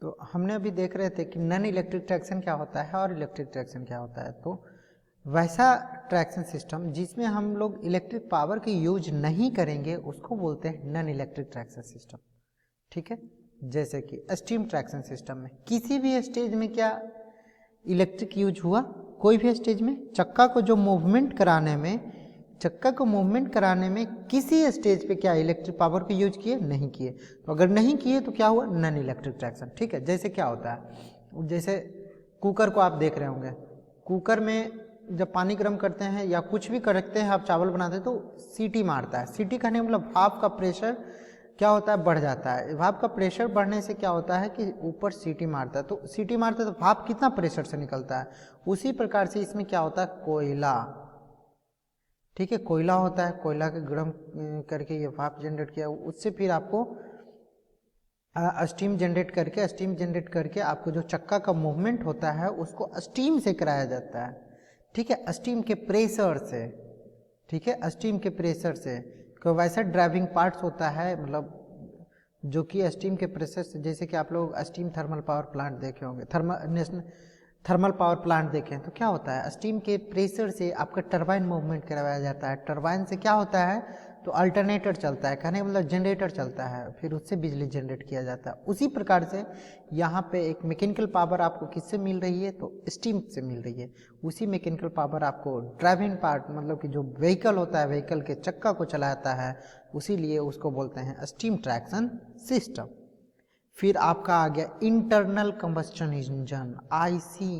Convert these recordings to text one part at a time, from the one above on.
तो हमने अभी देख रहे थे कि नॉन इलेक्ट्रिक ट्रैक्शन क्या होता है और इलेक्ट्रिक ट्रैक्शन क्या होता है। तो वैसा ट्रैक्शन सिस्टम जिसमें हम लोग इलेक्ट्रिक पावर की यूज नहीं करेंगे उसको बोलते हैं नॉन इलेक्ट्रिक ट्रैक्शन सिस्टम। ठीक है, जैसे कि स्टीम ट्रैक्शन सिस्टम में किसी भी स्टेज में क्या इलेक्ट्रिक यूज हुआ, कोई भी स्टेज में चक्का को मूवमेंट कराने में किसी स्टेज पे क्या इलेक्ट्रिक पावर को यूज किए, नहीं किए। तो अगर नहीं किए तो क्या हुआ, नॉन इलेक्ट्रिक ट्रैक्शन। ठीक है, जैसे क्या होता है, जैसे कुकर को आप देख रहे होंगे, कुकर में जब पानी गर्म करते हैं या कुछ भी करते हैं, आप चावल बनाते हैं तो सीटी मारता है। सीटी करने मतलब भाप का प्रेशर क्या होता है, बढ़ जाता है। भाप का प्रेशर बढ़ने से क्या होता है कि ऊपर सीटी मारता है, तो सीटी मारता है तो भाप कितना प्रेशर से निकलता है। उसी प्रकार से इसमें क्या होता है, कोयला, ठीक है, कोयला होता है, कोयला के गर्म करके ये भाप जनरेट किया, उससे फिर आपको स्टीम जनरेट करके आपको जो चक्का का मूवमेंट होता है उसको स्टीम से कराया जाता है। ठीक है, स्टीम के प्रेशर से, ठीक है, स्टीम के प्रेशर से। तो वैसा ड्राइविंग पार्ट्स होता है, मतलब जो कि स्टीम के प्रेशर से, जैसे कि आप लोग स्टीम थर्मल पावर प्लांट देखे होंगे, थर्मल पावर प्लांट देखें तो क्या होता है, स्टीम के प्रेशर से आपका टरबाइन मूवमेंट करवाया जाता है। टरबाइन से क्या होता है, तो अल्टरनेटर चलता है, कहने का मतलब जनरेटर चलता है, फिर उससे बिजली जनरेट किया जाता है। उसी प्रकार से यहाँ पे एक मैकेनिकल पावर आपको किससे मिल रही है, तो स्टीम से मिल रही है। उसी मैकेनिकल पावर आपको ड्राइविंग पार्ट, मतलब कि जो व्हीकल होता है, व्हीकल के चक्का को चलाता है, उसीलिए उसको बोलते हैं स्टीम ट्रैक्शन सिस्टम। फिर आपका आ गया internal combustion engine, IC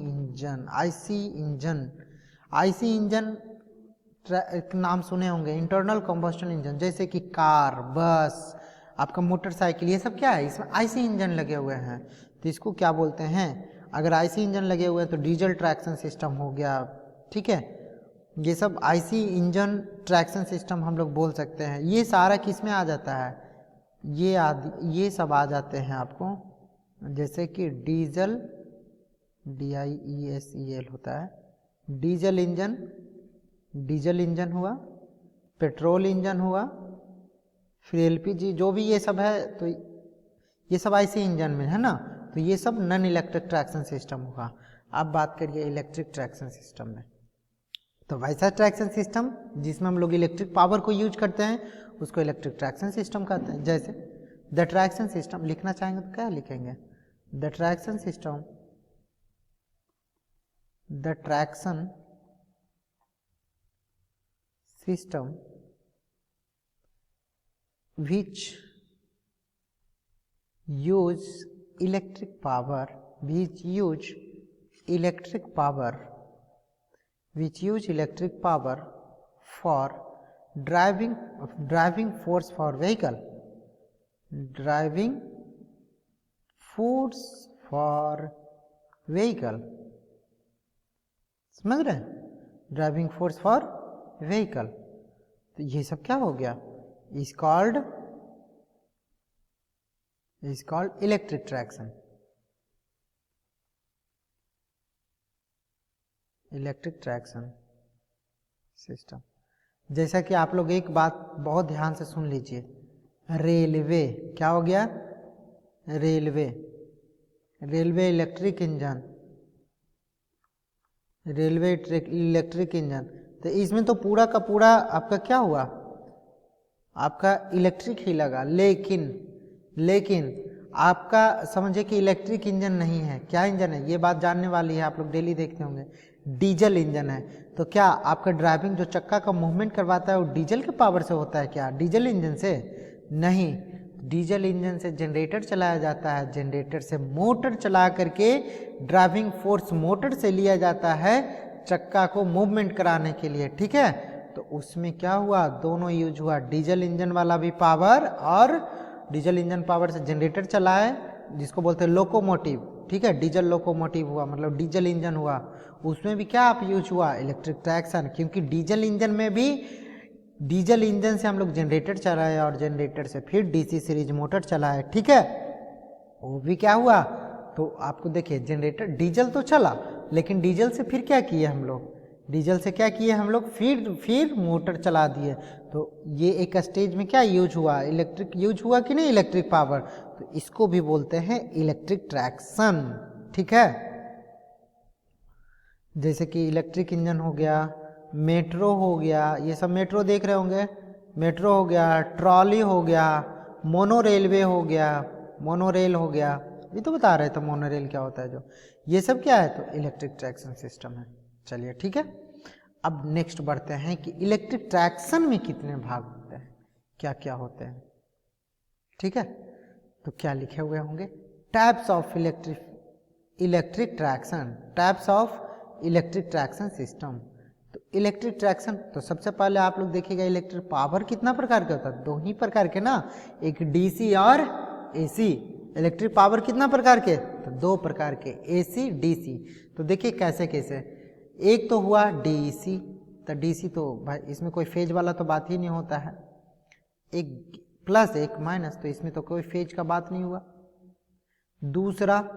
engine नाम सुने होंगे, इंटरनल कंबस्शन इंजन, जैसे कि कार, बस, आपका मोटरसाइकिल, ये सब क्या है, इसमें आईसी इंजन लगे हुए हैं। तो इसको क्या बोलते हैं, अगर आईसी इंजन लगे हुए हैं तो डीजल ट्रैक्शन सिस्टम हो गया। ठीक है, ये सब आईसी इंजन ट्रैक्शन सिस्टम हम लोग बोल सकते हैं। ये सारा किस में आ जाता है, ये सब आ जाते हैं आपको, जैसे कि डीजल, DIESEL होता है, डीजल इंजन हुआ, पेट्रोल इंजन हुआ, फिर LPG, जो भी ये सब है, तो ये सब आईसी इंजन में है ना। तो ये सब नॉन इलेक्ट्रिक ट्रैक्शन सिस्टम होगा। अब बात करिए इलेक्ट्रिक ट्रैक्शन सिस्टम में, तो वैसा ट्रैक्शन सिस्टम जिसमें हम लोग इलेक्ट्रिक पावर को यूज करते हैं उसको इलेक्ट्रिक ट्रैक्शन सिस्टम कहते हैं। जैसे द ट्रैक्शन सिस्टम लिखना चाहेंगे तो क्या लिखेंगे, the traction system which use electric power for driving force for vehicle, समझ रहे हैं, ड्राइविंग फोर्स फॉर व्हीकल। तो ये सब क्या हो गया, is called electric traction system. जैसा कि आप लोग एक बात बहुत ध्यान से सुन लीजिए, रेलवे क्या हो गया, रेलवे इलेक्ट्रिक इंजन, तो इसमें तो पूरा का पूरा आपका क्या हुआ, आपका इलेक्ट्रिक ही लगा। लेकिन आपका समझे कि इलेक्ट्रिक इंजन नहीं है, क्या इंजन है, ये बात जानने वाली है, आप लोग डेली देखते होंगे, डीजल इंजन है। तो क्या आपका ड्राइविंग जो चक्का का मूवमेंट करवाता है वो डीजल के पावर से होता है क्या, डीजल इंजन से नहीं, डीजल इंजन से जनरेटर चलाया जाता है, जनरेटर से मोटर चला करके ड्राइविंग फोर्स मोटर से लिया जाता है चक्का को मूवमेंट कराने के लिए। ठीक है, तो उसमें क्या हुआ, दोनों यूज हुआ, डीजल इंजन वाला भी पावर, और डीजल इंजन पावर से जनरेटर चलाए जिसको बोलते हैं लोकोमोटिव। ठीक है, डीजल लोकोमोटिव हुआ, मतलब डीजल इंजन हुआ, उसमें भी क्या आप यूज हुआ, इलेक्ट्रिक ट्रैक्शन, क्योंकि डीजल इंजन से हम लोग जनरेटर चलाए और जनरेटर से फिर DC सीरीज मोटर चलाए। ठीक है, वो भी क्या हुआ, तो आपको देखिए जनरेटर डीजल तो चला, लेकिन डीजल से फिर क्या किए हम लोग, डीजल से क्या किए हम लोग, फिर मोटर चला दिए। तो ये एक स्टेज में क्या यूज हुआ, इलेक्ट्रिक यूज हुआ कि नहीं, इलेक्ट्रिक पावर, तो इसको भी बोलते हैं इलेक्ट्रिक ट्रैक्शन। ठीक है, जैसे कि इलेक्ट्रिक इंजन हो गया, मेट्रो हो गया, ये सब मेट्रो देख रहे होंगे, मेट्रो हो गया, ट्रॉली हो गया, मोनो रेलवे हो गया, मोनोरेल हो गया, ये तो बता रहे थे मोनोरेल क्या होता है जो, ये सब क्या है, तो इलेक्ट्रिक ट्रैक्शन सिस्टम है। चलिए ठीक है, अब नेक्स्ट बढ़ते हैं कि इलेक्ट्रिक ट्रैक्शन में कितने भाग होते हैं, क्या क्या होते हैं। ठीक है, तो क्या लिखे हुए होंगे, types of electric traction, types of electric traction system. तो इलेक्ट्रिक ट्रैक्शन, तो सबसे पहले आप लोग देखिएगा इलेक्ट्रिक पावर कितना प्रकार का होता है, दो ही प्रकार के ना, एक डीसी और एसी। इलेक्ट्रिक पावर कितना प्रकार के, तो दो प्रकार के, एसी डीसी। तो देखिए कैसे कैसे, एक तो हुआ डीसी, तो डीसी तो भाई इसमें कोई फेज वाला तो बात ही नहीं होता है, एक प्लस एक माइनस, तो इसमें तो कोई फेज का बात नहीं हुआ। दूसरा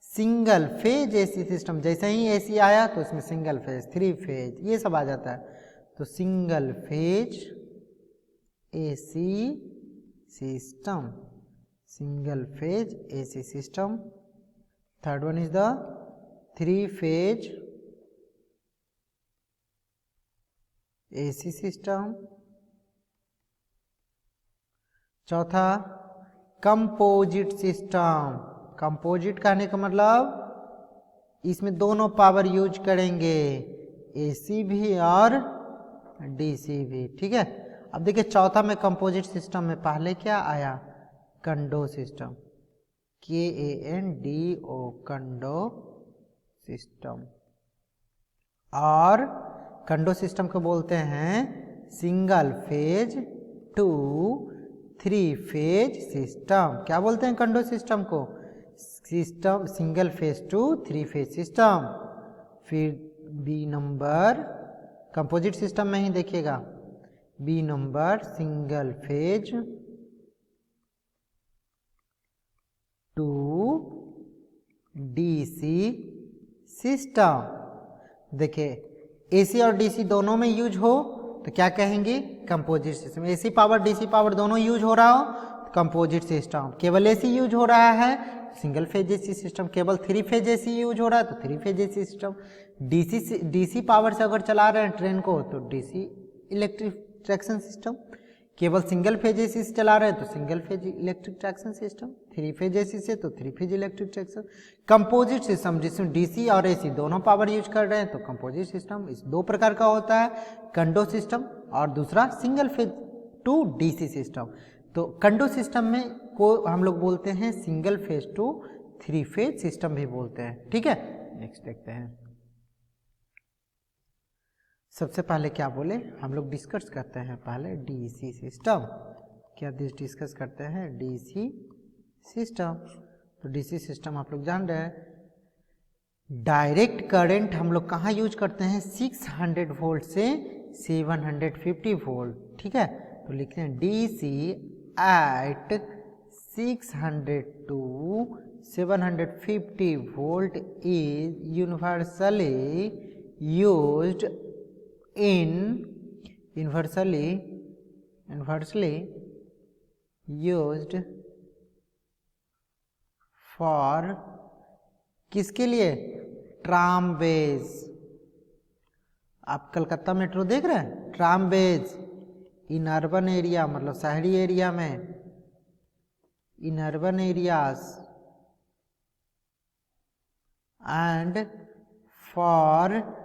सिंगल फेज एसी सिस्टम, जैसे ही एसी आया तो इसमें सिंगल फेज, थ्री फेज, ये सब आ जाता है, तो single phase AC system, single phase AC system. Third one is the three phase AC system. चौथा कंपोजिट सिस्टम, कंपोजिट कहने का मतलब इसमें दोनों पावर यूज करेंगे, एसी भी और डीसी भी। ठीक है, अब देखिए चौथा में कंपोजिट सिस्टम में पहले क्या आया, Kando system, KANDO, Kando system. और कंडो सिस्टम को बोलते हैं single phase to three phase system. क्या बोलते हैं कंडो सिस्टम को, system single phase to three phase system. फिर बी नंबर कंपोजिट सिस्टम में ही देखिएगा, B number single phase to DC system. देखिए एसी और डीसी दोनों में यूज हो तो क्या कहेंगे, composite system. AC power DC power दोनों यूज हो रहा हो तो कंपोजिट सिस्टम। केवल एसी यूज हो रहा है सिंगल फेज एसी सिस्टम, केवल थ्री फेज एसी यूज हो रहा है तो three phase AC system. DC power से अगर चला रहे हैं ट्रेन को तो डीसी इलेक्ट्रिक ट्रैक्शन सिस्टम। केवल सिंगल फेज एसी से चला रहे हैं तो single phase electric traction system, three phase AC से तो three phase electric traction. Composite system जिसमें डीसी और एसी दोनों पावर यूज कर रहे हैं तो कंपोजिट सिस्टम इस दो प्रकार का होता है, कंडो सिस्टम और दूसरा single phase to DC system. तो कंडो सिस्टम में को हम लोग बोलते हैं single phase to three phase system भी बोलते हैं। ठीक है, नेक्स्ट देखते हैं। सबसे पहले क्या बोले हम लोग डिस्कस करते हैं पहले डीसी सिस्टम। क्या डिस्कस करते हैं, डीसी सिस्टम। तो डीसी सिस्टम आप लोग जान रहे हैं, डायरेक्ट करंट हम लोग कहाँ यूज करते हैं, 600 वोल्ट से 750 वोल्ट। ठीक है, तो लिखते हैं DC at 600 to 750 volt is universally used universally used for किसके लिए, ट्रामवेज। आप कलकत्ता मेट्रो देख रहे हैं, ट्रामवेज इन अर्बन एरिया, मतलब शहरी एरिया में, इन urban areas and for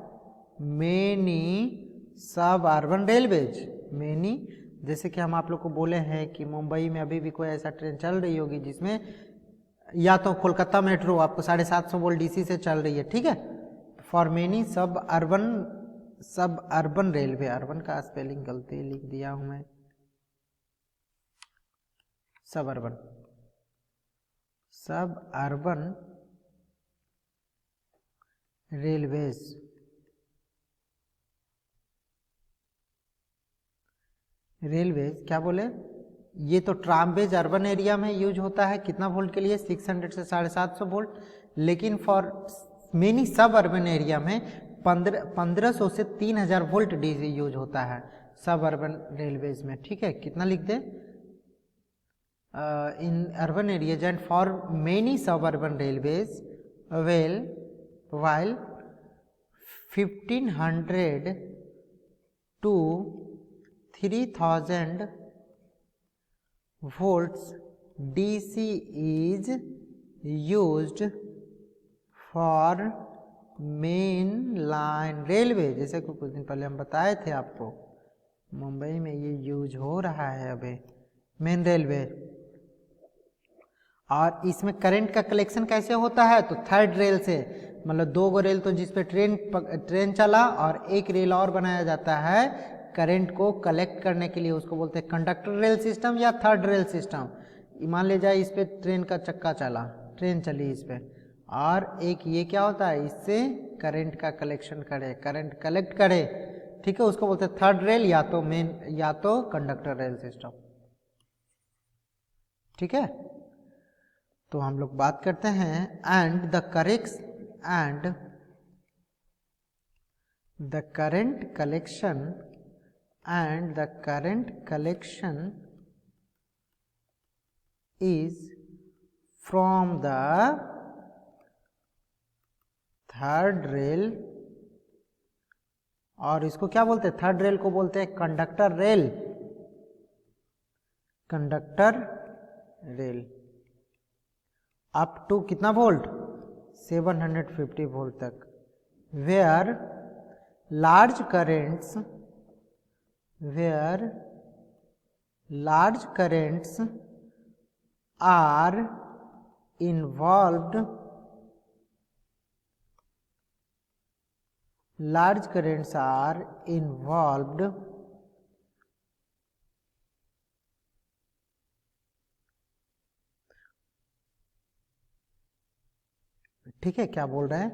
many suburban railways. Many जैसे कि हम आप लोग को बोले हैं कि मुंबई में अभी भी कोई ऐसा ट्रेन चल रही होगी जिसमें या तो कोलकाता मेट्रो आपको 750 वोल्ट डीसी से चल रही है। ठीक है, फॉर मेनी सब अर्बन रेलवे, अर्बन का स्पेलिंग गलती लिख दिया हूं मैं, सब अर्बन रेलवेज। रेलवेज क्या बोले, ये तो ट्रामवेज अर्बन एरिया में यूज होता है, कितना वोल्ट के लिए, 600 से 750 वोल्ट। लेकिन फॉर मेनी सब अर्बन एरिया में 1500 से 3000 वोल्ट डीसी यूज होता है सब अर्बन रेलवेज में, ठीक है। कितना लिख दे, in urban areas and for many suburban railways well while 1500 to 3000 volts DC is used for main line railway, जैसे कि कुछ दिन पहले हम बताए थे आपको मुंबई में ये यूज हो रहा है अभी मेन रेलवे। और इसमें करंट का कलेक्शन कैसे होता है, तो थर्ड रेल से, मतलब 2 रेल तो जिस पे ट्रेन चला और एक रेल और बनाया जाता है करंट को कलेक्ट करने के लिए, उसको बोलते हैं कंडक्टर रेल सिस्टम या थर्ड रेल सिस्टम। मान ले जाए इस पे ट्रेन का चक्का चला, ट्रेन चली इस पे, और एक ये क्या होता है, इससे करंट का कलेक्शन करे, करंट कलेक्ट करे, ठीक है, उसको बोलते हैं थर्ड रेल या तो मेन या तो कंडक्टर रेल सिस्टम, ठीक है। तो हम लोग बात करते हैं and the current collection is from the third rail, और इसको क्या बोलते हैं, थर्ड रेल को बोलते हैं कंडक्टर रेल अप टू कितना वोल्ट, 750 वोल्ट तक, where large currents are involved, large currents are involved ठीक है। क्या बोल रहे हैं,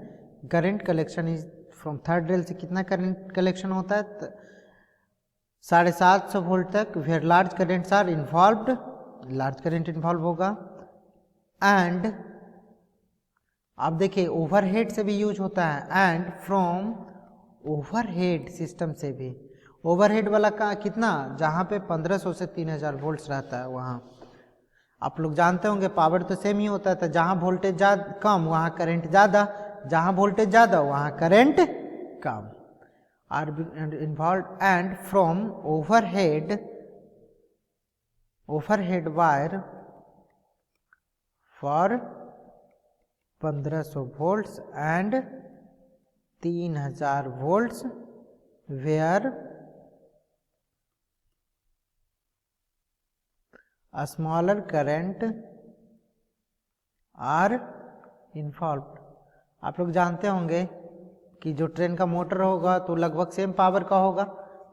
current collection is from third rail से कितना करंट कलेक्शन होता है, 750 वोल्ट तक, where large currents are involved, large current involve होगा, एंड आप देखिए ओवरहेड से भी यूज होता है, एंड फ्रॉम ओवरहेड सिस्टम से भी, ओवरहेड वाला का कितना, जहाँ पे 1500 से 3000 वोल्ट्स रहता है वहाँ आप लोग जानते होंगे पावर तो सेम ही होता है, तो जहाँ वोल्टेज कम वहाँ करंट ज़्यादा, जहाँ वोल्टेज ज़्यादा वहाँ करंट कम, are involve, and from overhead wire for 1500 volts and 3000 volts where a smaller current are involved। आप लोग जानते होंगे कि जो ट्रेन का मोटर होगा तो लगभग सेम पावर का होगा,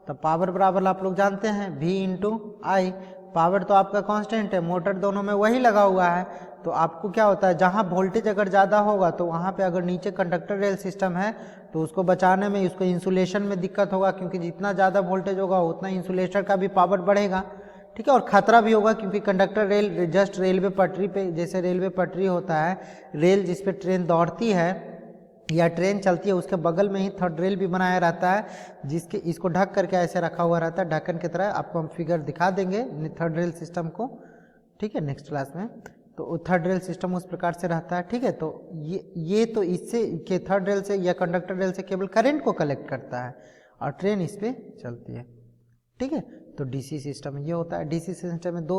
तो पावर बराबर आप लोग जानते हैं V इंटू आई, पावर तो आपका कांस्टेंट है, मोटर दोनों में वही लगा हुआ है, तो आपको क्या होता है, जहां वोल्टेज अगर ज़्यादा होगा तो वहां पे अगर नीचे कंडक्टर रेल सिस्टम है तो उसको बचाने में, उसको इंसुलेशन में दिक्कत होगा, क्योंकि जितना ज़्यादा वोल्टेज होगा उतना इंसुलेटर का भी पावर बढ़ेगा, ठीक है, और खतरा भी होगा, क्योंकि कंडक्टर रेल जस्ट रेलवे पटरी पे, जैसे रेलवे पटरी होता है, रेल जिस पे ट्रेन दौड़ती है या ट्रेन चलती है उसके बगल में ही थर्ड रेल भी बनाया रहता है, जिसके इसको ढक करके ऐसे रखा हुआ रहता है ढक्कन की तरह, आपको हम फिगर दिखा देंगे थर्ड रेल सिस्टम को, ठीक है, नेक्स्ट क्लास में। तो थर्ड रेल सिस्टम उस प्रकार से रहता है, ठीक है। तो ये तो इससे के थर्ड रेल से या कंडक्टर रेल से केवल करंट को कलेक्ट करता है और ट्रेन इस पर चलती है, ठीक है। तो डीसी सिस्टम ये होता है, डीसी सिस्टम में 2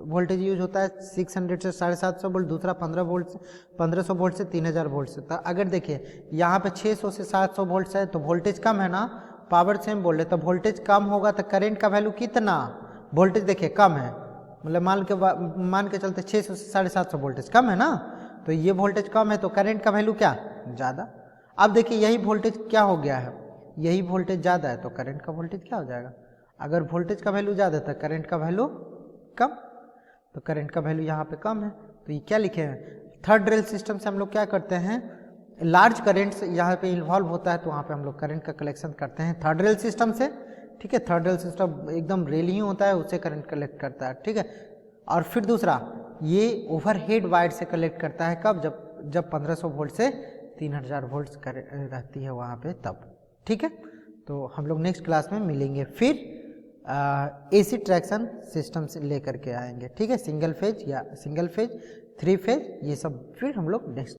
वोल्टेज यूज होता है, 600 से 750 वोल्ट, दूसरा 1500 वोल्ट से 3000 वोल्ट से। तो अगर देखिए यहाँ पे 600 से 700 वोल्ट है तो वोल्टेज कम है ना, पावर सेम बोल रहे, तो वोल्टेज कम होगा तो करंट का वैल्यू कितना, वोल्टेज देखिए कम है, मतलब मान के चलते 600 से 750 वोल्टेज कम है ना, तो ये वोल्टेज कम है तो करंट का वैल्यू क्या, ज़्यादा। अब देखिए यही वोल्टेज क्या हो गया है, यही वोल्टेज ज़्यादा है तो करंट का वोल्टेज क्या हो जाएगा, अगर वोल्टेज का वैल्यू ज़्यादा है तो करंट का वैल्यू कम, तो करंट का वैल्यू यहाँ पे कम है, तो ये क्या लिखे हैं, थर्ड रेल सिस्टम से हम लोग क्या करते हैं, लार्ज करंट्स यहाँ पे इन्वॉल्व होता है तो वहाँ पे हम लोग करंट का कलेक्शन करते हैं थर्ड रेल सिस्टम से, ठीक है। थर्ड रेल सिस्टम एकदम रेल ही होता है, उससे करंट कलेक्ट करता है, ठीक है। और फिर दूसरा ये ओवरहेड वायर से कलेक्ट करता है, कब, जब 1500 वोल्ट से 3000 वोल्ट्स रहती है वहाँ पे तब। ठीक है, तो हम लोग नेक्स्ट क्लास में मिलेंगे, फिर एसी ट्रैक्शन सिस्टम से लेकर के आएंगे। ठीक है, सिंगल फेज या सिंगल फेज, 3 फेज, ये सब फिर हम लोग नेक्स्ट